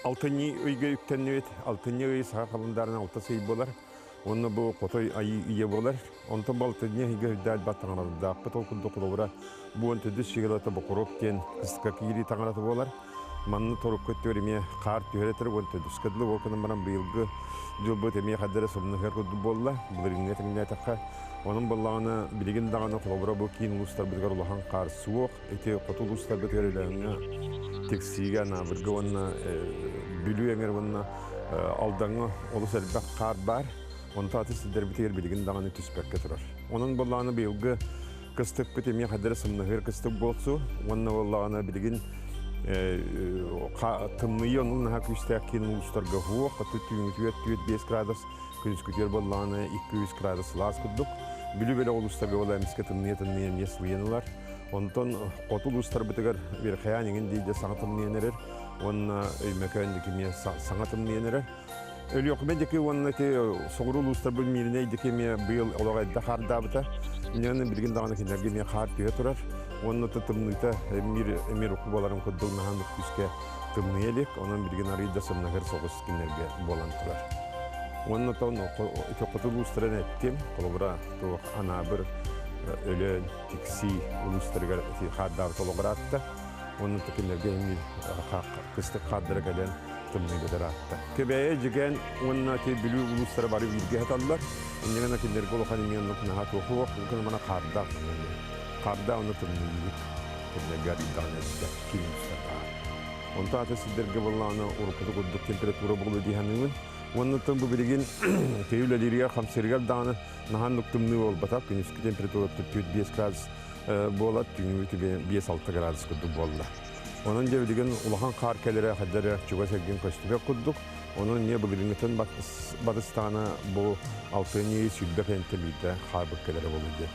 Алтыны өйгө үктеннебет, алтыны өй саға қалындарына алты сый болар. Оны бұл қотой айы ие болар. Онтан балтыны өйгө дәл баттаңарады. Ақпы толқынды құлауыра бұын түдіс шегелаты бұқырып кен қыстыққа кейрі таңараты болар. Манны торып көттер еме қар түйеретір, оны түдіс кәділі оқының баран бұйылғы жыл бұт еме қадары сомны қырқыды болла. Бұлырыңне тіңіне таққа. Оның болағына білеген дағаны құлауыра бұл кейін ұлыстар бұдығар ұлахан қар суық. Әте қотыл ұлыстар бұд тексиге набырғы онна бүлі әңер онна алдаңы олыс әлбәқ қар бар. Онта аты сіздер бітер білген дағаны түспәкке тұрар. Оның болағына бейілгі кыстық бітеме қадары сымнығыр кыстық болсу. Онна болағына білген тымнығы оның наға күстәк кейін ұлыстарға хуық. Қаты түйет 5 градус күніз көтер болағына 200 градус лаз күддік. Бүлі бөлі ұлыстарға ола әміске тымнығы месуенілар. Онтон қотыл ұстар бітігер бір қиян дейді саңатым ненерер, оны өймекәнді кеме саңатым ненерер. Өлі оқымен деке оны соғырыл ұстар бұл мейріне декеме бұйыл олағайда қарда бұта. Нені білген дағаны кендерге мен қар түйе тұрар. Оны тұтымныйта әмір оқу боларын көдділ нағандық күске тымны елек, оның білген арыйда сымнағыр соғыс кендерге болан тұрар. Оны қотыл ұстарын әттем, қолыбыра ана бір ölü tiksi uluslararası kadar tologaratta onun tekillerge emir kıstık kadra gelen tımnıyla daratta. Köbeğe jigen onun ki bilu uluslararası bari bilgi hatallar. Onların tekillerge olakan emiyanlık nahat okuğuk. Bugün bana kadda onu tımnıyla tekillerge iddianette kilimsizler. Ondan ateş sizlerge vallahi orukada kudduk temperatura bulu dihanımın. Onun için bu bilgin teyüleleriye hamserigal dağını nahan noktumlu ol batak günüskü temperatura tüt 5 gradus bolat günüskü 5-6 gradus kudduk bolla. Onun için bilgin ulahan kar kelere haddere çuva sergin koştuğa kudduk. Onun niye bu bilgin Batistana bu altı niye südbek enteliyde kar bükkelere oluydu.